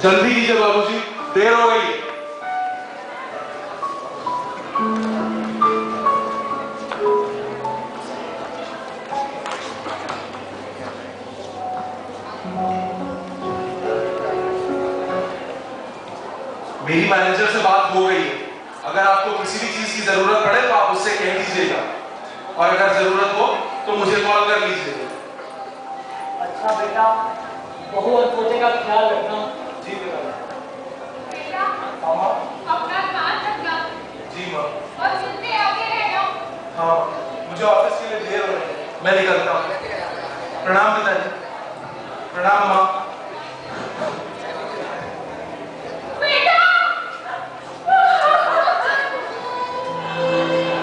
जल्दी कीजिए बाबूजी, देर हो गई है। मेरी मैनेजर से बात हो गई है। अगर आपको किसी भी चीज की जरूरत पड़े तो आप उससे कह दीजिएगा, और अगर जरूरत हो तो मुझे कॉल कर लीजिएगा। अच्छा बेटा, बहू और पोते का ख्याल रखना। जी बेटा। अपना ध्यान रखना। जी माँ। और जल्दी आगे रहना। हाँ, मुझे ऑफिस के लिए देर हो रही है, मैं निकलता हूँ। प्रणाम पिताजी। प्रणाम माँ।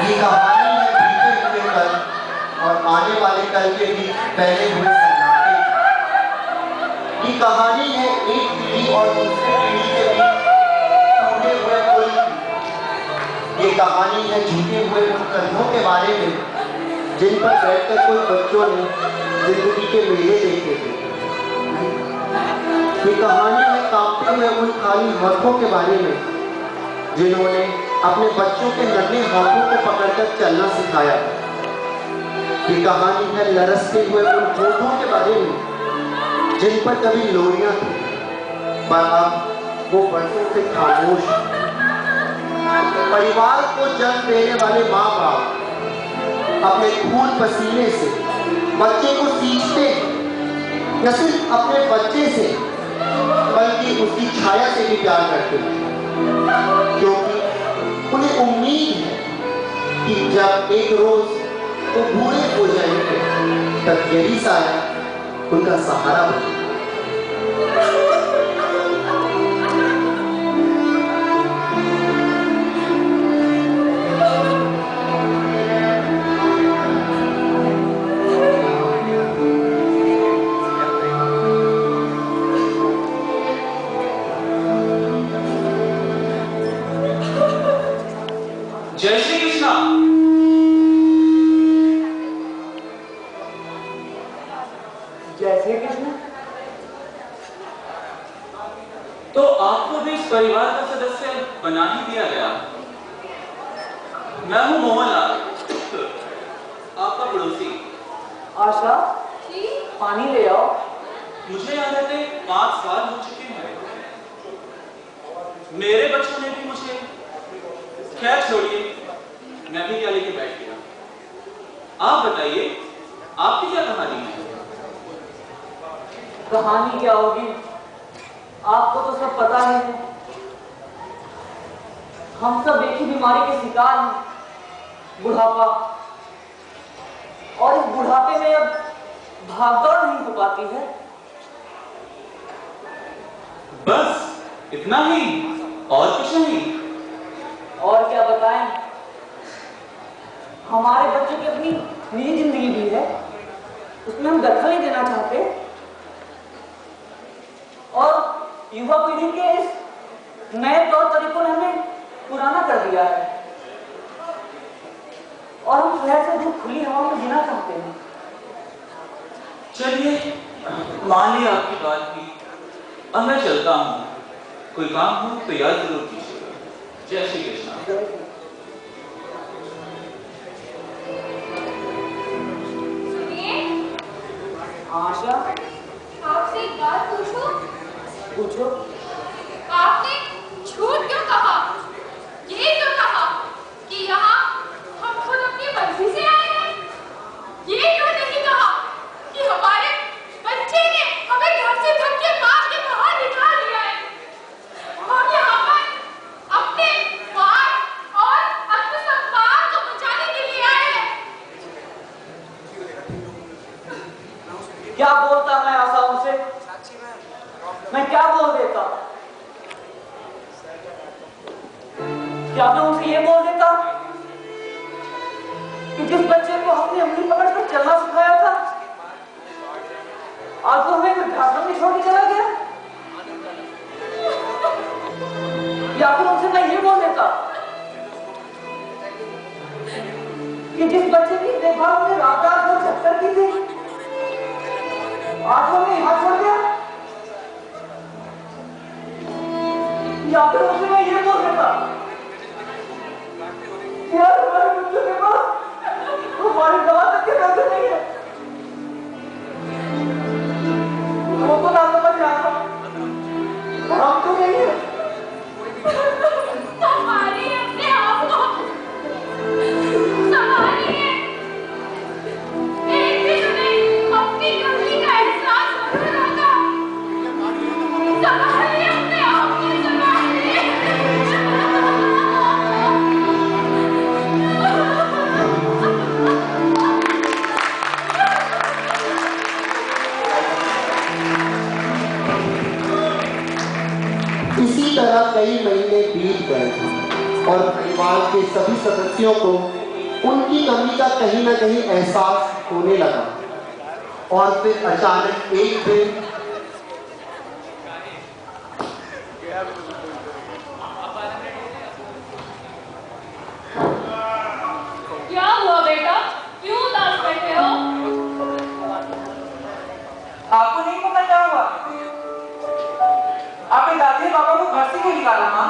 ये कहानी है बीते हुए कल और आने वाले कल के बीच पहले हुए सन्नाटे की। ये कहानी है एक पीढ़ी और दूसरी पीढ़ी के बीच टूटे हुए पुल की। ये कहानी है झुके हुए उन कंधों के बारे में जिन पर बैठकर कुछ बच्चों ने जिंदगी के मेले देखे थे। ये कहानी है कांपते हुए उन खाली हाथों के बारे में जिन्होंने अपने बच्चों के नन्हे हाथों को पकड़कर चलना सिखाया। ये कहानी है लरसते हुए उन होठों के बारे में जिन पर कभी लोरियां थी, पर अब वो बरसों से खामोश। परिवार को जन्म देने वाले माँ बाप अपने खून पसीने से बच्चे को सींचते हैं, न सिर्फ अपने बच्चे से बल्कि उसकी छाया से भी प्यार करते हैं, क्योंकि उन्हें उम्मीद है कि जब एक रोज वो बूढ़े हो जाएंगे तब यही साया उनका सहारा बने। जय श्री कृष्णा। जय श्री कृष्ण। तो आपको भी इस परिवार का सदस्य बना ही दिया गया। मैं हूं मोहनलाल, आपका पड़ोसी। आशा, जी? पानी ले आओ। मुझे यहाँ रहते 5 साल हो चुके हैं। मेरे बच्चों ने भी मुझे, खैर छोड़िए, मैं भी क्या लेके बैठ गया। आप बताइए, आपकी क्या कहानी है? कहानी क्या होगी, आपको तो सब पता ही है। हम सब एक ही बीमारी के शिकार हैं, बुढ़ापा। और इस बुढ़ापे में अब भागदौड़ नहीं हो पाती है। बस इतना ही, और कुछ नहीं? और क्या बताएं, हमारे बच्चों की अपनी निजी जिंदगी भी है, उसमें हम दखल नहीं देना चाहते। और युवा पीढ़ी के इस नए तौर तरीकों ने हमें पुराना कर दिया है, और हम शहर से दूर खुली हवा में जीना चाहते हैं। चलिए, मान लिया आपकी बात की। अब मैं चलता हूँ, कोई काम हो तो याद जरूर कीजिएगा। जय श्री कृष्ण। सुनिए, आशा, आपसे एक बात पूछूं? पूछो। आपने झूठ क्यों कहा? ये क्यों कहा कि यहाँ हम खुद अपनी मर्जी से आए हैं? ये क्यों नहीं कहा कि हमारे बच्चे ने हमें घर से धक्के मार के बाहर निकाल दिया है? हम यहाँ पर अपने मान और आत्मसम्मान को बचाने के लिए आए हैं। क्या बोलता मैं आशा उनसे? मैं क्या बोल देता? क्या मैं उनसे ये बोल देता कि जिस बच्चे को हमने उंगली पकड़कर चलना सिखाया था, आज वो हमें वृद्धाश्रम में छोड़ के चला गया? या फिर उनसे मैं ये बोल देता कि जिस बच्चे की देखभाल हमने रात रात भर चक्कर की थी, आज वो हमें यहाँ छोड़ गया? या फिर उसे मैं ये बोल देता यार हमारे बच्चों के पास हमारी दवा तक के पैसे नहीं है। वो तो ना समझ रहा हम तो नहीं है। संभालिए अपने आप को, संभालिए। एक दिन उन्हें अपनी कमी का एहसास होने लगा। संभालिए अपने आप को, संभालिए। इसी तरह कई महीने बीत गए और परिवार के सभी सदस्यों को उनकी कमी का कहीं न कहीं एहसास होने लगा। और फिर अचानक एक दिन क्या हुआ बेटा, क्यों उदास बैठे हो? आपको नहीं पता क्या हुआ? आपने दादी और पापा को घर से क्यों निकाला माँ?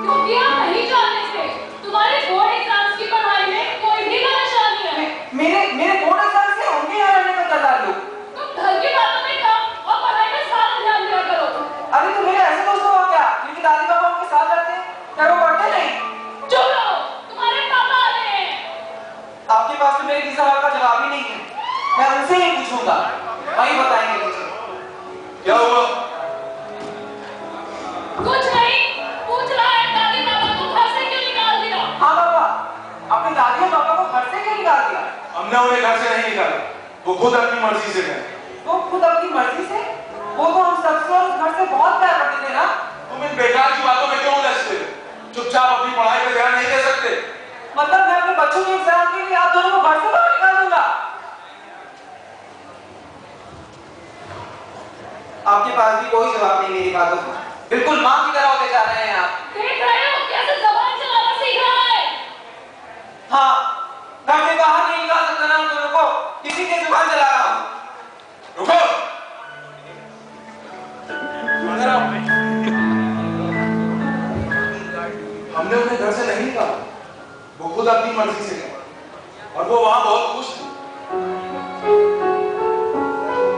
क्योंकि आप नहीं जानते थे तुम्हारे बोर्ड एग्जाम्स की पढ़ाई में कोई भी परेशानी है। मेरे बोर्ड एग्जाम से होंगे यहाँ रहने का करता लो। तुम घर की बातों में कम और पढ़ाई में सारा ध्यान दिया करो। अरे तो मेरे ऐसे दोस्त हो क्या क्योंकि दादी पापा उनके साथ रहते हैं? क्या वो पढ़ते नहीं? चुप रहो, तुम्हारे पापा आ रहे हैं। आपके पास तो मेरे किसी सवाल का जवाब ही नहीं है। मैं उनसे ही पूछूंगा, वही बताएंगे मुझे। क्या हुआ? कुछ नहीं, पूछ रहा है दादी पापा को घर से क्यों निकाल दिया? हाँ पापा, अपने दादी और पापा को घर से क्यों निकाल दिया? हमने उन्हें घर से नहीं निकाला, वो खुद अपनी मर्जी से गए। वो खुद अपनी मर्जी से? वो तो हम सबसे और उस घर से बहुत प्यार करते थे ना। तुम इन बेकार की बातों में क्यों उलझते हो? चुपचाप अपनी पढ़ाई पर ध्यान नहीं दे सकते? मतलब मैं अपने बच्चों के एग्जाम के लिए आप दोनों को घर से बाहर निकाल दूंगा? आपके पास भी कोई जवाब नहीं मेरी बातों का। बिल्कुल माँ की तरह होते जा रहे हैं आप। देख रहे हो कैसे जबान चलाना सीख रहा है? हाँ, घर से बाहर नहीं निकाल सकता ना हम दोनों को, किसी के जुबान चला रहा हूँ। रुको, इधर आओ। हमने उन्हें घर से नहीं निकाला, वो खुद अपनी मर्जी से गए और वो वहां बहुत खुश थे।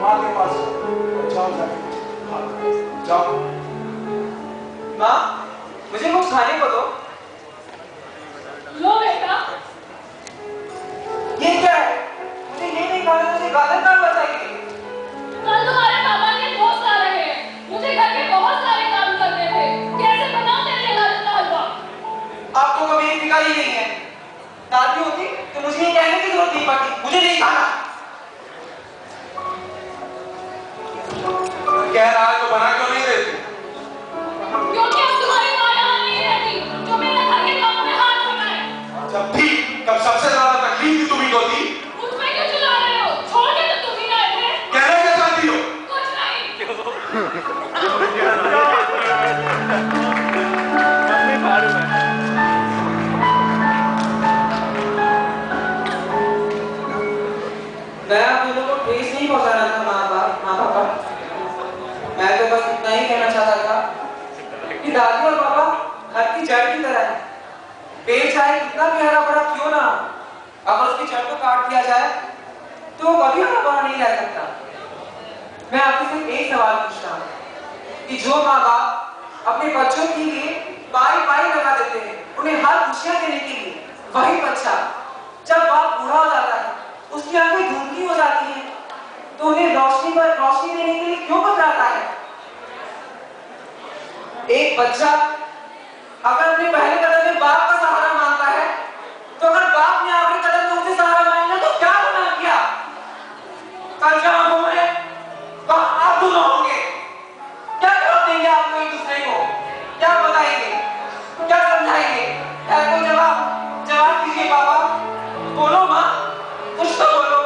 माँ के पास जाओ, जाओ। माँ, मुझे कुछ खाने को दो। लो बेटा। ये क्या है? मुझे ये नहीं खाना, मुझे गाजर का हलवा चाहिए। कल तुम्हारे पापा के दोस्त आ रहे हैं, मुझे घर के बहुत सारे काम करने थे। कैसे बनाऊं तेरे लिए गाजर का हलवा? आपको कभी एक फिक्र ही नहीं है। दादी होती तो मुझे ये कहने की जरूरत नहीं पड़ती, मुझे नहीं खाना। कह रहा है तो बना क्यों नहीं देते? क्योंकि अब तुम्हारी माँ यहाँ नहीं रहती, जो मेरे घर के कामों में हाथ बटाए। जब ठीक तब सबसे ज्यादा तकलीफ भी तुम्ही को थी। मुझ पे क्यों चिल्ला रहे हो? छोड़ के तो तुम ही गए थे। कहना क्या चाहती हो? कुछ नहीं। मैं आप दोनों को ठेस नहीं पहुंचाना था माँ पापा। मैं तो बस इतना ही कहना चाहता था कि दादी और पापा घर की जड़ की तरह है। पेड़ चाहे कितना भी हरा भरा क्यों ना हो, अगर उसकी जड़ को काट दिया जाए तो वो कभी हरा भरा नहीं रह सकता। मैं आपसे सिर्फ एक सवाल पूछता हूँ कि जो माँ बाप अपने बच्चों के लिए पाई पाई लगा देते हैं, उन्हें हर खुशियां देने के लिए, वही बच्चा जब बाप बूढ़ा हो जाता है, उसकी आंखें धुंधली हो जाती हैं, तो उन्हें रोशनी पर रोशनी देने के लिए क्यों घबराता है? एक बच्चा अगर अपने पहले कदम में बाप का सहारा मांगता है, तो अगर बाप ने आखिरी कदम में उसे सहारा मांगा तो क्या गुनाह किया? कल जहाँ वो है वहाँ आप दोनों होंगे। क्या जवाब देंगे आपको एक दूसरे को? क्या बताएंगे? क्या समझाएंगे? है कोई जवाब दीजिए पापा। बोलो माँ, कुछ तो बोलो।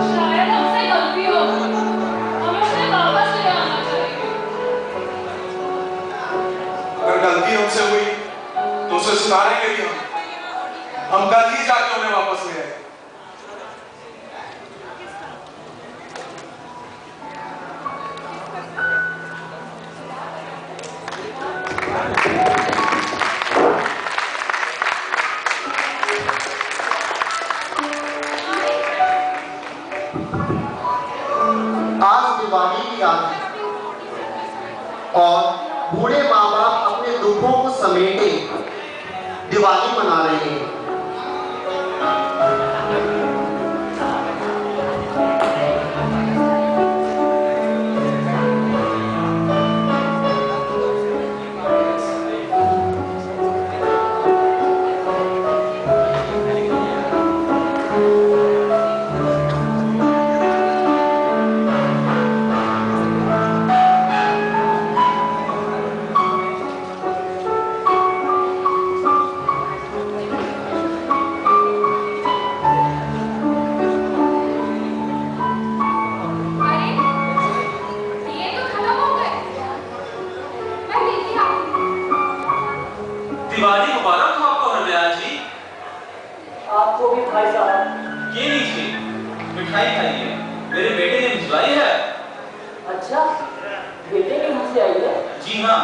शायद हमसे गलती हो, हमें उसे वापस ले आना चाहिए। अगर गलती हमसे हुई तो उसे सुधारेंगे भी हम कल ही जाके उन्हें वापस ले आए। दिवाली मना रहे हैं। अरे ये तो खत्म हो गए। मैं लेती हूँ। दिवाली मुबारक हो आपको हरदयाल जी। आपको भी भाई साहब। ये लीजिए मिठाई खाइए, मेरे बेटे ने भिजवाई है। अच्छा, बेटे के यहाँ से आई है? जी हाँ,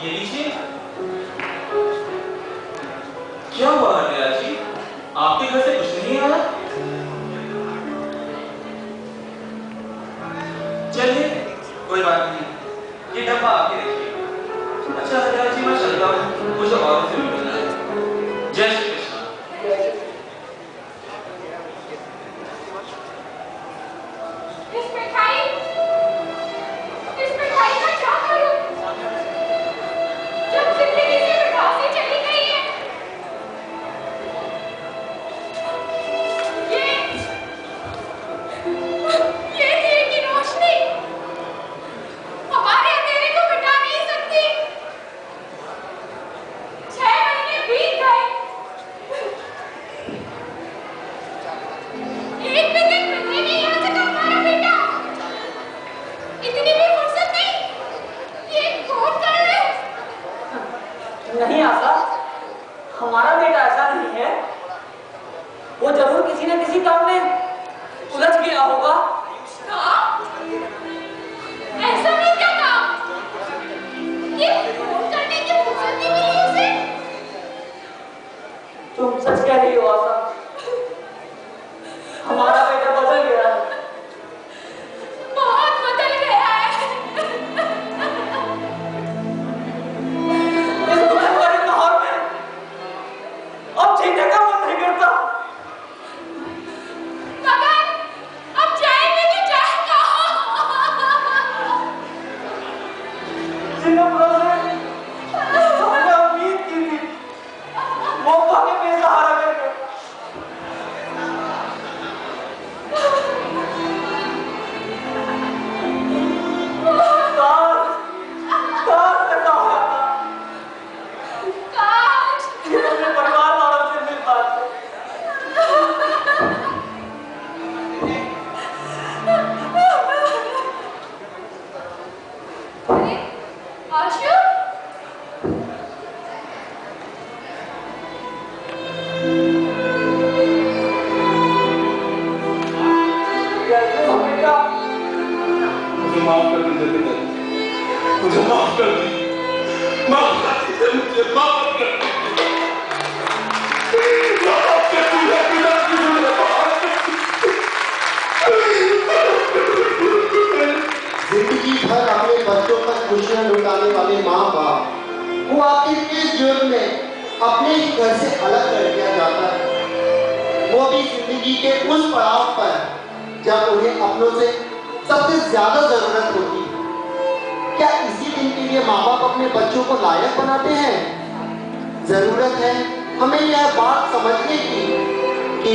ये लीजिए। क्या हुआ हरदयाल जी, आपके घर से कुछ नहीं आया? चलिए कोई बात नहीं, ये डब्बा आपके रखिए। अच्छा हरदयाल जी, मैं चलता हूँ, मुझे औरों से मिलना है। जय श्री कृष्ण। इस मिठाई का क्या करूं? जब जिंदगी से मिठास ही चली गई है। ये दिए की रोशनी हमारे अंधेरे को मिटा नहीं सकती। 6 महीने बीत गए, एक भी दिन मिलने नहीं आ सका हमारा बेटा। इतनी भी फुर्सत नहीं। ये कौन कर रहे हैं? नहीं आशा, हमारा बेटा ऐसा नहीं है। वो जरूर किसी न किसी काम में उलझ गया होगा। काम? ऐसा नहीं क्या काम? ये फोन करने की फुर्सत नहीं मिली उसे। तुम सच कह रही हो आशा, हमारा बेटा बदल गया है। बहुत बदल गया है। इस दुल्हन भरे माहौल में अब जीने का मन नहीं करता। मगर अब जाएंगे तो जाए कहाँ? सिंगापुर से हमने उम्मीद की थी, वो हमें बेसहारा कर गए। काश ऐसा होता काश कि अपने परिवार वालों से मिल पाते। अरे आशु, कैसे हो बेटा? मुझे माफ कर दीजिए पिताजी, मुझे माफ कर दीजिए, माफ कर दीजिए, मुझे माफ कर दीजिए, माफ कर दीजिए पिताजी, मुझे माफ कर दीजिए। जिंदगी भर अपने बच्चों पर खुशियां लुटाने वाले माँ बाप को आखिर किस जुर्म में अपने ही घर से अलग कर दिया जाता है, वो भी जिंदगी के उस पड़ाव पर जब उन्हें अपनों से सबसे ज्यादा जरूरत होती है। क्या इसी दिन के लिए माँ बाप अपने बच्चों को लायक बनाते हैं? जरूरत है हमें यह बात समझने की कि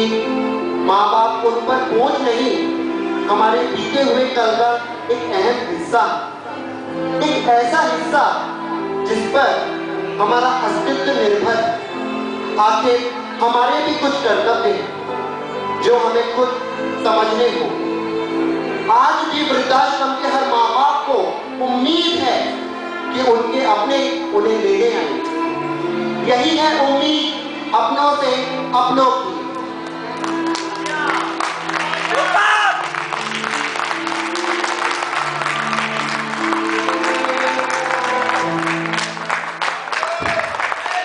माँ बाप उन पर बोझ नहीं, हमारे बीते हुए कल का एक अहम हिस्सा, एक ऐसा हिस्सा जिस पर हमारा अस्तित्व निर्भर। आखिर हमारे भी कुछ कर्तव्य हैं जो हमें खुद समझने को। आज भी वृद्धाश्रम के हर माँ बाप को उम्मीद है कि उनके अपने उन्हें लेने आए। यही है उम्मीद अपनों से अपनों की।